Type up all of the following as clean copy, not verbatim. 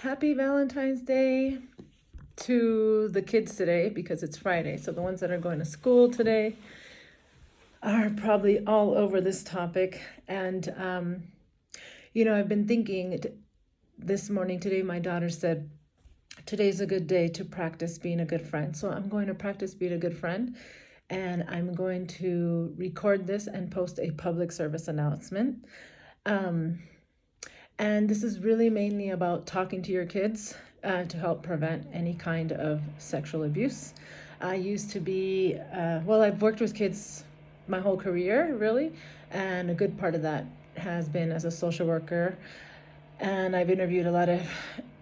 Happy Valentine's Day to the kids today because it's Friday. So the ones that are going to school today are probably all over this topic. And, I've been thinking this morning, today, my daughter said, today's a good day to practice being a good friend. So I'm going to practice being a good friend. And I'm going to record this and post a public service announcement. And this is really mainly about talking to your kids to help prevent any kind of sexual abuse. I used to be, I've worked with kids my whole career, really, and a good part of that has been as a social worker. And I've interviewed a lot of,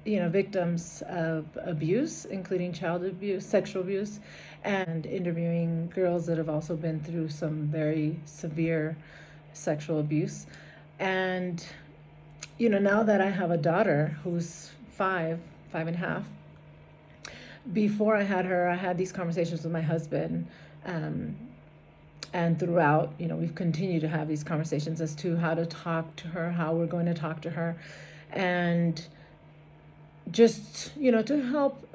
victims of abuse, including child abuse, sexual abuse, and interviewing girls that have also been through some very severe sexual abuse. And now that I have a daughter who's 5.5, before I had her, I had these conversations with my husband. And throughout, we've continued to have these conversations as to how to talk to her, how we're going to talk to her. And just, to help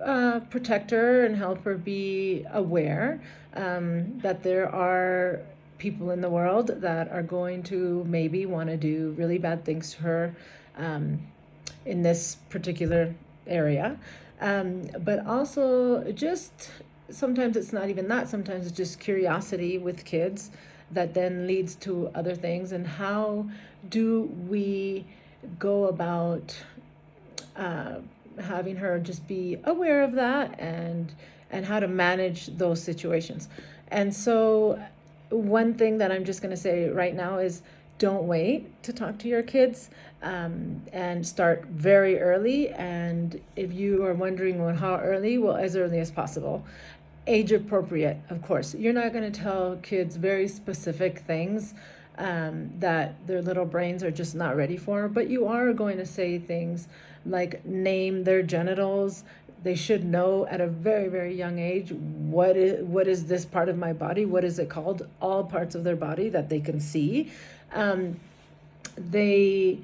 protect her and help her be aware that there are people in the world that are going to maybe want to do really bad things to her in this particular area. But also just sometimes it's not even that. Sometimes it's just curiosity with kids that then leads to other things. And how do we go about having her just be aware of that and how to manage those situations. And so one thing that I'm just going to say right now is don't wait to talk to your kids, and start very early. And if you are wondering, well, how early? Well, as early as possible. Age appropriate, of course. You're not going to tell kids very specific things that their little brains are just not ready for, but you are going to say things like name their genitals. They should know at a very, very young age, what is this part of my body? What is it called? All parts of their body that they can see. They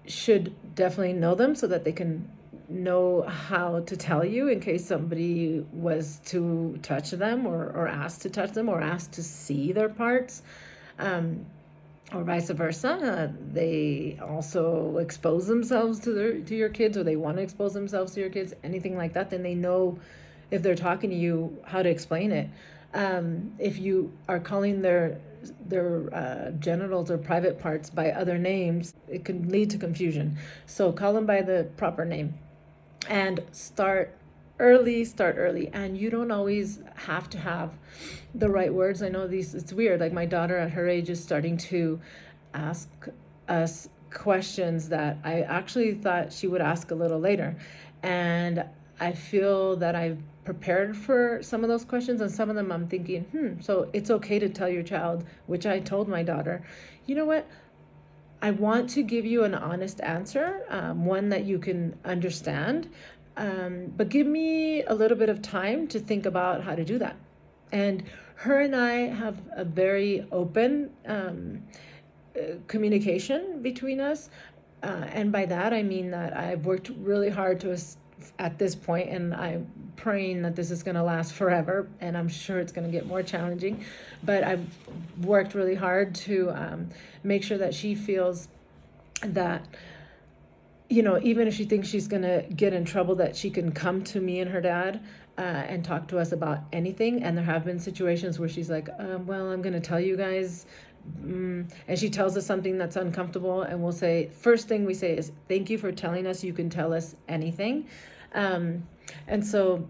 should definitely know them so that they can know how to tell you in case somebody was to touch them or asked to touch them or asked to see their parts. Or vice versa. They also expose themselves to your kids, or they want to expose themselves to your kids, anything like that. Then they know, if they're talking to you, how to explain it. If you are calling their genitals or private parts by other names, it can lead to confusion. So call them by the proper name and start early. And you don't always have to have the right words. I know it's weird. Like my daughter at her age is starting to ask us questions that I actually thought she would ask a little later. And I feel that I've prepared for some of those questions, and some of them I'm thinking, so it's okay to tell your child, which I told my daughter, you know what? I want to give you an honest answer, one that you can understand, but give me a little bit of time to think about how to do that. And her and I have a very open communication between us. And by that, I mean that I've worked really hard at this point, and I'm praying that this is going to last forever, and I'm sure it's going to get more challenging, but I've worked really hard to make sure that she feels that, even if she thinks she's going to get in trouble, that she can come to me and her dad and talk to us about anything. And there have been situations where she's like, well, I'm going to tell you guys. And she tells us something that's uncomfortable, and we'll say, first thing we say is, thank you for telling us. You can tell us anything. And so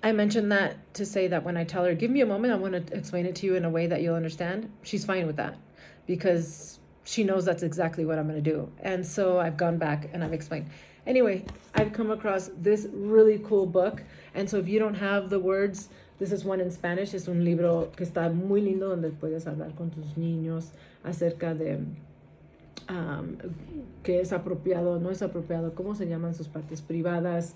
I mentioned that to say that when I tell her, give me a moment, I want to explain it to you in a way that you'll understand, she's fine with that because she knows that's exactly what I'm going to do. And so I've gone back and I've explained. Anyway, I've come across this really cool book. And so if you don't have the words, this is one in Spanish. Es un libro que está muy lindo, donde puedes hablar con tus niños acerca de qué es apropiado, no es apropiado, cómo se llaman sus partes privadas,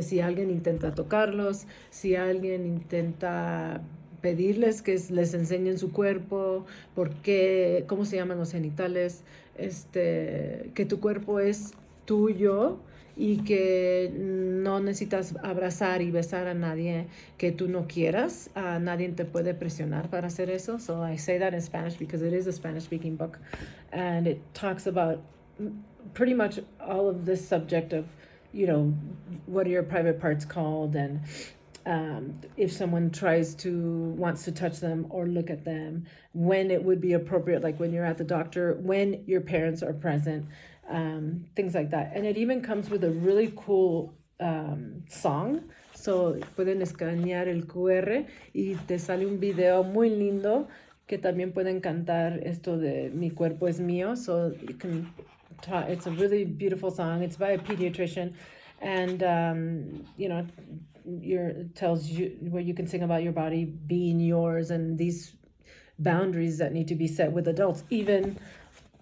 si alguien intenta tocarlos, si alguien intenta pedirles que les enseñen su cuerpo, por qué, cómo se llaman los genitales, que tu cuerpo es tuyo y que no necesitas abrazar y besar a nadie que tú no quieras. Nadie te puede presionar para hacer eso. So I say that in Spanish because it is a Spanish-speaking book, and it talks about pretty much all of this subject of, you know, what are your private parts called, and if someone wants to touch them or look at them, when it would be appropriate, like when you're at the doctor, when your parents are present, things like that. And it even comes with a really cool song. So pueden escanear el QR y te sale un video muy lindo que también pueden cantar esto de Mi cuerpo es mío. So you can it's a really beautiful song. It's by a pediatrician, and you know, tells you where you can sing about your body being yours and these boundaries that need to be set with adults, even,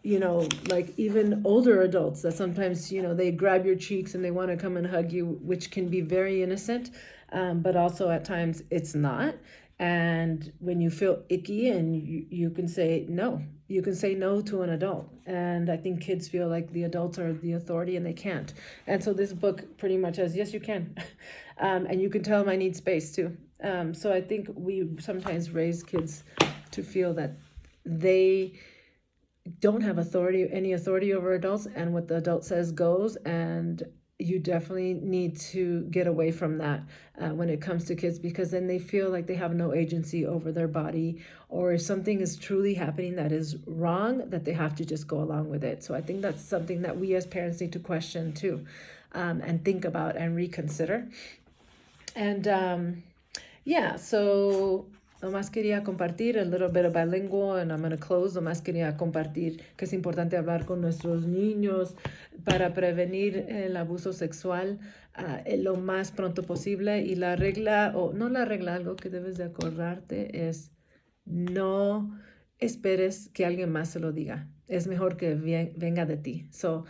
you know, like even older adults that sometimes, you know, they grab your cheeks and they want to come and hug you, which can be very innocent, but also at times it's not. And when you feel icky, and you can say no, you can say no to an adult. And I think kids feel like the adults are the authority and they can't. And so this book pretty much says, yes, you can. And you can tell them I need space too. So I think we sometimes raise kids to feel that they don't have any authority over adults, and what the adult says goes. And you definitely need to get away from that when it comes to kids, because then they feel like they have no agency over their body, or if something is truly happening that is wrong, that they have to just go along with it. So I think that's something that we as parents need to question too, and think about and reconsider. And yeah, so nomás quería compartir a little bit of bilingual, and I'm going to close. Nomás quería compartir que es importante hablar con nuestros niños para prevenir el abuso sexual lo más pronto posible. Y la regla, o no la regla, algo que debes de acordarte es no esperes que alguien más se lo diga. Es mejor que venga de ti. So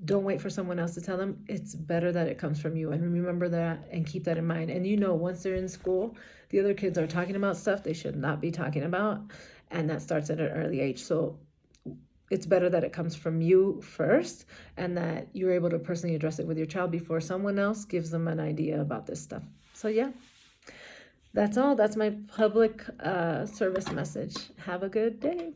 don't wait for someone else to tell them. It's better that it comes from you. And remember that and keep that in mind. And you know, once they're in school, the other kids are talking about stuff they should not be talking about. And that starts at an early age. So it's better that it comes from you first, and that you're able to personally address it with your child before someone else gives them an idea about this stuff. So yeah, that's all. That's my public service message. Have a good day.